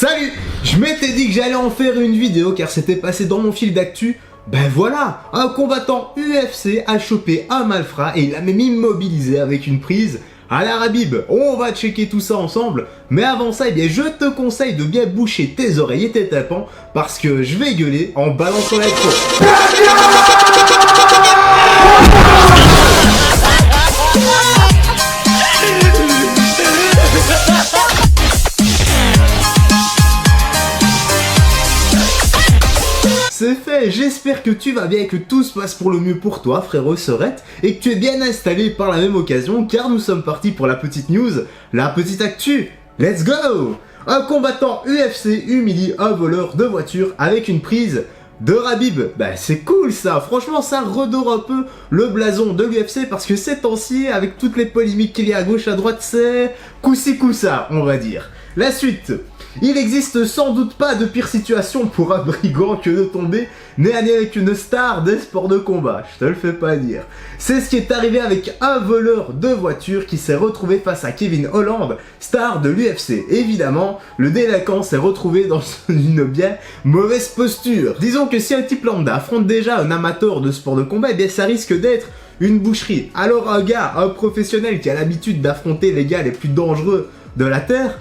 Salut! Je m'étais dit que j'allais en faire une vidéo car c'était passé dans mon fil d'actu. Ben voilà, un combattant UFC a chopé un malfrat et il l'a même immobilisé avec une prise à la Rabib. On va checker tout ça ensemble, mais avant ça, eh bien, je te conseille de bien boucher tes oreilles et tes tympans parce que je vais gueuler en balançant l'intro. C'est fait, j'espère que tu vas bien et que tout se passe pour le mieux pour toi, frérot Sorette, et que tu es bien installé par la même occasion, car nous sommes partis pour la petite news, la petite actu. Let's go! Un combattant UFC humilie un voleur de voiture avec une prise de Rabib. Bah c'est cool ça, franchement ça redore un peu le blason de l'UFC parce que ces temps-ci, avec toutes les polémiques qu'il y a à gauche à droite, c'est coup-ci coup-ça, on va dire. La suite. Il existe sans doute pas de pire situation pour un brigand que de tomber nez à nez avec une star des sports de combat, je te le fais pas dire. C'est ce qui est arrivé avec un voleur de voiture qui s'est retrouvé face à Kevin Holland, star de l'UFC. Évidemment, le délinquant s'est retrouvé dans une bien mauvaise posture. Disons que si un type lambda affronte déjà un amateur de sport de combat, eh bien ça risque d'être une boucherie. Alors un professionnel qui a l'habitude d'affronter les gars les plus dangereux de la Terre,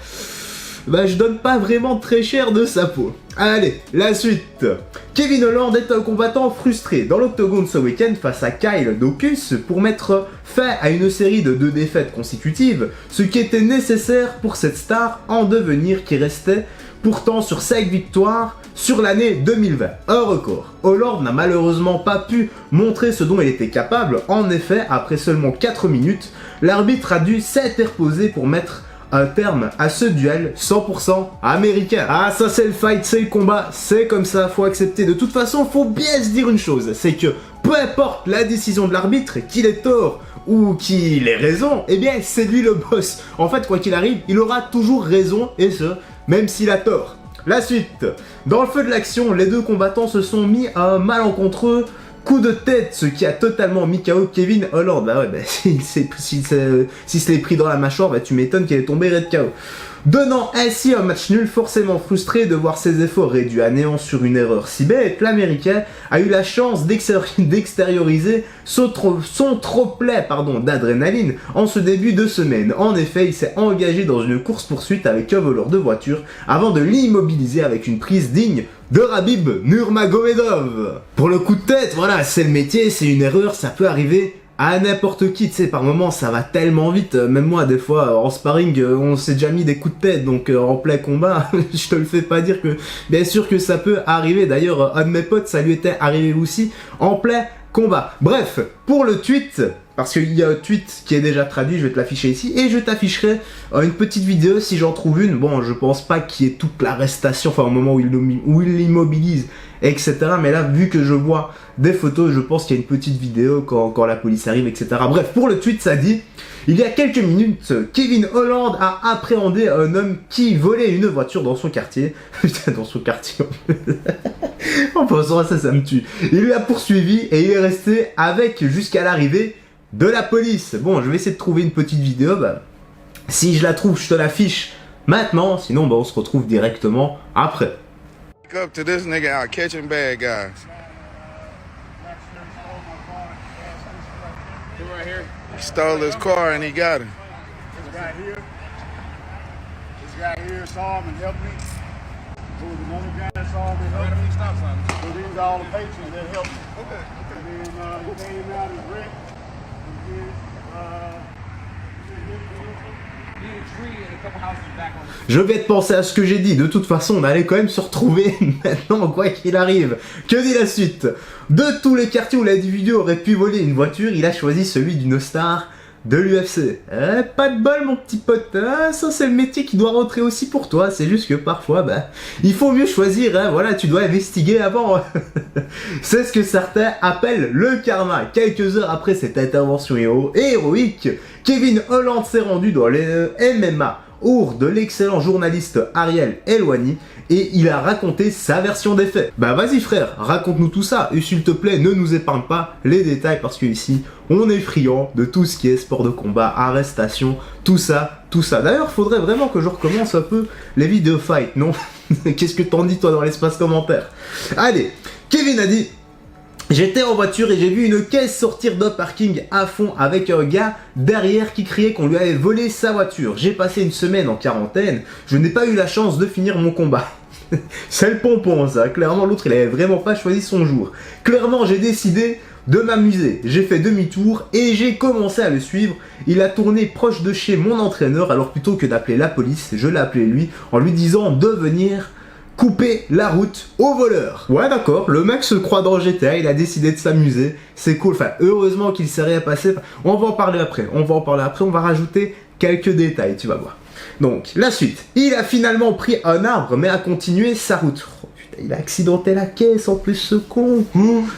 bah je donne pas vraiment très cher de sa peau. Allez, la suite. Kevin Holland est un combattant frustré dans l'octogone ce week-end face à Kyle Daukaus pour mettre fin à une série de 2 défaites consécutives, ce qui était nécessaire pour cette star en devenir qui restait pourtant sur 5 victoires sur l'année 2020, un record. Holland n'a malheureusement pas pu montrer ce dont il était capable. En effet, après seulement 4 minutes, l'arbitre a dû s'interposer pour mettre un terme à ce duel 100% américain. Ah ça c'est le fight, c'est le combat, c'est comme ça, faut accepter. De toute façon, faut bien se dire une chose, c'est que peu importe la décision de l'arbitre, qu'il ait tort ou qu'il ait raison, eh bien c'est lui le boss. En fait, quoi qu'il arrive, il aura toujours raison, et ce, même s'il a tort. La suite. Dans le feu de l'action, les deux combattants se sont mis à un malencontreux coup de tête, ce qui a totalement mis KO Kevin Holland. Bah ouais, bah, s'il se l'est pris dans la mâchoire, bah tu m'étonnes qu'il est tombé raide KO. Donnant ainsi un match nul, forcément frustré de voir ses efforts réduits à néant sur une erreur si bête, l'Américain a eu la chance d'extérioriser son trop-plein d'adrénaline en ce début de semaine. En effet, il s'est engagé dans une course-poursuite avec un voleur de voiture avant de l'immobiliser avec une prise digne de Rabib Nurmagomedov. Pour le coup de tête, voilà, c'est le métier, c'est une erreur, ça peut arriver à n'importe qui, tu sais, par moments ça va tellement vite, même moi des fois en sparring on s'est déjà mis des coups de tête, donc en plein combat, je te le fais pas dire que bien sûr que ça peut arriver. D'ailleurs un de mes potes ça lui était arrivé aussi en plein combat. Bref, pour le tweet, parce qu'il y a un tweet qui est déjà traduit, je vais te l'afficher ici, et je t'afficherai une petite vidéo si j'en trouve une. Bon, je pense pas qu'il y ait toute l'arrestation, enfin au moment où il l'immobilise, etc. Mais là, vu que je vois des photos, je pense qu'il y a une petite vidéo quand la police arrive, etc. Bref, pour le tweet, ça dit: il y a quelques minutes, Kevin Holland a appréhendé un homme qui volait une voiture dans son quartier. Putain, dans son quartier. En pensant à ça, ça me tue. Il lui a poursuivi et il est resté avec jusqu'à l'arrivée de la police. Bon, je vais essayer de trouver une petite vidéo. Bah, si je la trouve, je te l'affiche maintenant. Sinon, bah, on se retrouve directement après. Up to this nigga out catching bad guys. Right here. He stole his car and he got him. This guy here. This guy here saw him and helped me. There was another guy that saw him and helped me. Stop sign. So these are all the patrons that helped me. Okay. And then he came out and wrecked. And then, Je vais te penser à ce que j'ai dit, de toute façon on allait quand même se retrouver maintenant quoi qu'il arrive. Que dit la suite? De tous les quartiers où l'individu aurait pu voler une voiture, il a choisi celui d'une star de l'UFC. Pas de bol mon petit pote, ça c'est le métier qui doit rentrer aussi pour toi, c'est juste que parfois bah, il faut mieux choisir, hein, voilà, tu dois investiguer avant. C'est ce que certains appellent le karma. Quelques heures après cette intervention héroïque, Kevin Holland s'est rendu dans les MMA de l'excellent journaliste Ariel Elwani et il a raconté sa version des faits. Bah vas-y frère, raconte-nous tout ça et s'il te plaît ne nous épargne pas les détails parce que ici on est friand de tout ce qui est sport de combat, arrestation, tout ça. D'ailleurs faudrait vraiment que je recommence un peu les vidéos fight, non? Qu'est-ce que t'en dis toi dans l'espace commentaire? Allez, Kevin a dit: j'étais en voiture et j'ai vu une caisse sortir d'un parking à fond avec un gars derrière qui criait qu'on lui avait volé sa voiture. J'ai passé une semaine en quarantaine, je n'ai pas eu la chance de finir mon combat. C'est le pompon ça, clairement l'autre il avait vraiment pas choisi son jour. Clairement j'ai décidé de m'amuser, j'ai fait demi-tour et j'ai commencé à le suivre. Il a tourné proche de chez mon entraîneur, alors plutôt que d'appeler la police, je l'ai appelé lui en lui disant de venir couper la route au voleur. Ouais d'accord, le mec se croit dans GTA, il a décidé de s'amuser, c'est cool, enfin heureusement qu'il s'est rien passé, on va en parler après, on va rajouter quelques détails, tu vas voir. Donc, la suite, il a finalement pris un arbre mais a continué sa route. Oh, putain, il a accidenté la caisse en plus ce con,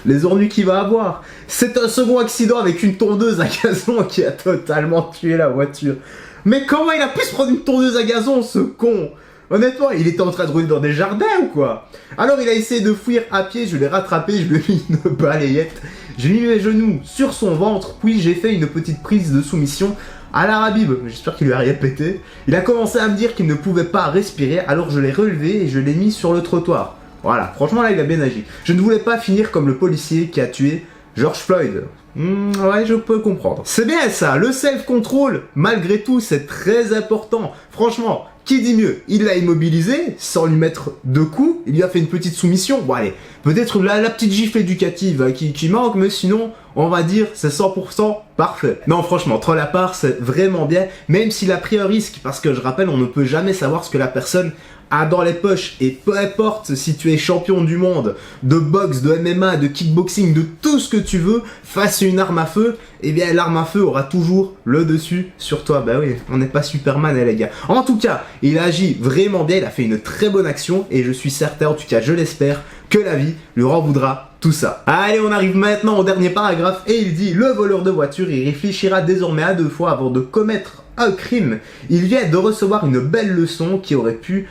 les ennuis qu'il va avoir. C'est un second accident avec une tondeuse à gazon qui a totalement tué la voiture. Mais comment il a pu se prendre une tondeuse à gazon ce con? Honnêtement, il était en train de rouler dans des jardins ou quoi? Alors il a essayé de fuir à pied, je l'ai rattrapé, je lui ai mis une balayette. J'ai mis mes genoux sur son ventre, puis j'ai fait une petite prise de soumission à l'Arabib. J'espère qu'il lui a rien pété. Il a commencé à me dire qu'il ne pouvait pas respirer, alors je l'ai relevé et je l'ai mis sur le trottoir. Voilà, franchement là il a bien agi. Je ne voulais pas finir comme le policier qui a tué George Floyd. Ouais, je peux comprendre. C'est bien ça, le self-control, malgré tout, c'est très important. Franchement, qui dit mieux? Il l'a immobilisé, sans lui mettre de coups, il lui a fait une petite soumission. Bon allez, peut-être la petite gifle éducative qui manque, mais sinon, on va dire, c'est 100% parfait. Non, franchement, troll à part, c'est vraiment bien, même s'il a pris un risque, parce que je rappelle, on ne peut jamais savoir ce que la personne a dans les poches, et peu importe si tu es champion du monde de boxe, de MMA, de kickboxing, de tout ce que tu veux, face à une arme à feu, eh bien l'arme à feu aura toujours le dessus sur toi. Bah oui, on n'est pas Superman les gars. En tout cas, il agit vraiment bien, il a fait une très bonne action, et je suis certain, en tout cas je l'espère, que la vie lui renvoudra tout ça. Allez, on arrive maintenant au dernier paragraphe, et il dit: le voleur de voiture, il réfléchira désormais à 2 fois avant de commettre un crime. Il vient de recevoir une belle leçon qui aurait pu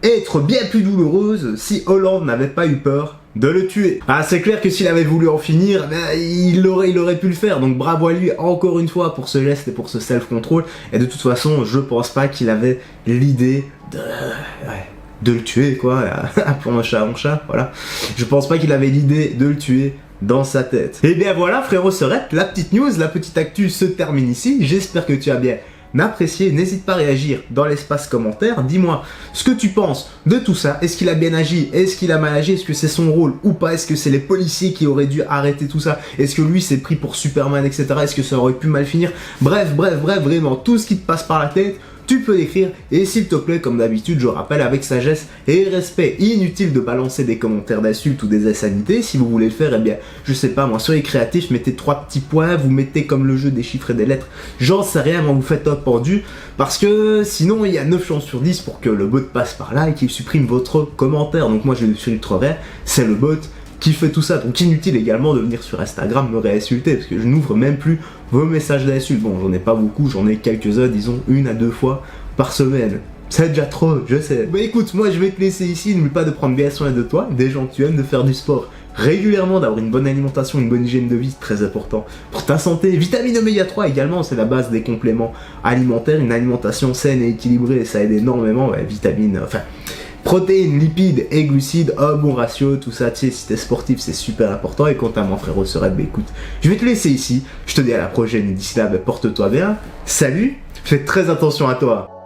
être bien plus douloureuse si Hollande n'avait pas eu peur de le tuer. Ah, c'est clair que s'il avait voulu en finir, il aurait pu le faire, donc bravo à lui encore une fois pour ce geste et pour ce self-control, et de toute façon, je pense pas qu'il avait l'idée de le tuer, quoi, appelons un chat, voilà. Je pense pas qu'il avait l'idée de le tuer dans sa tête. Et bien voilà, frérot Serette, la petite news, la petite actu se termine ici, j'espère que tu as bien apprécié, n'hésite pas à réagir dans l'espace commentaire, dis-moi ce que tu penses de tout ça, est-ce qu'il a bien agi, est-ce qu'il a mal agi, est-ce que c'est son rôle ou pas, est-ce que c'est les policiers qui auraient dû arrêter tout ça, est-ce que lui s'est pris pour Superman, etc., est-ce que ça aurait pu mal finir, bref, vraiment, tout ce qui te passe par la tête, tu peux l'écrire, et s'il te plaît, comme d'habitude, je rappelle avec sagesse et respect, inutile de balancer des commentaires d'insultes ou des insanités. Si vous voulez le faire, eh bien, je sais pas moi, soyez créatifs, mettez 3 petits points, vous mettez comme le jeu des chiffres et des lettres, j'en sais rien, moi vous faites un pendu, parce que sinon il y a 9 chances sur 10 pour que le bot passe par là et qu'il supprime votre commentaire, donc moi je le filtrerai, c'est le bot qui fait tout ça, donc inutile également de venir sur Instagram me réinsulter, parce que je n'ouvre même plus vos messages d'insultes. Bon, j'en ai pas beaucoup, j'en ai quelques-uns, disons 1 à 2 fois par semaine. C'est déjà trop, je sais. Bah écoute, moi je vais te laisser ici, n'oublie pas de prendre bien soin de toi, des gens que tu aimes, de faire du sport régulièrement, d'avoir une bonne alimentation, une bonne hygiène de vie, c'est très important pour ta santé. Vitamine oméga 3 également, c'est la base des compléments alimentaires, une alimentation saine et équilibrée, ça aide énormément, ouais, vitamines, enfin... protéines, lipides et glucides, un bon ratio, tout ça, tu sais, si t'es sportif, c'est super important. Et quant à moi, frérot Serette, bah écoute, je vais te laisser ici. Je te dis à la prochaine, et d'ici là, bah, porte-toi bien. Salut, fais très attention à toi.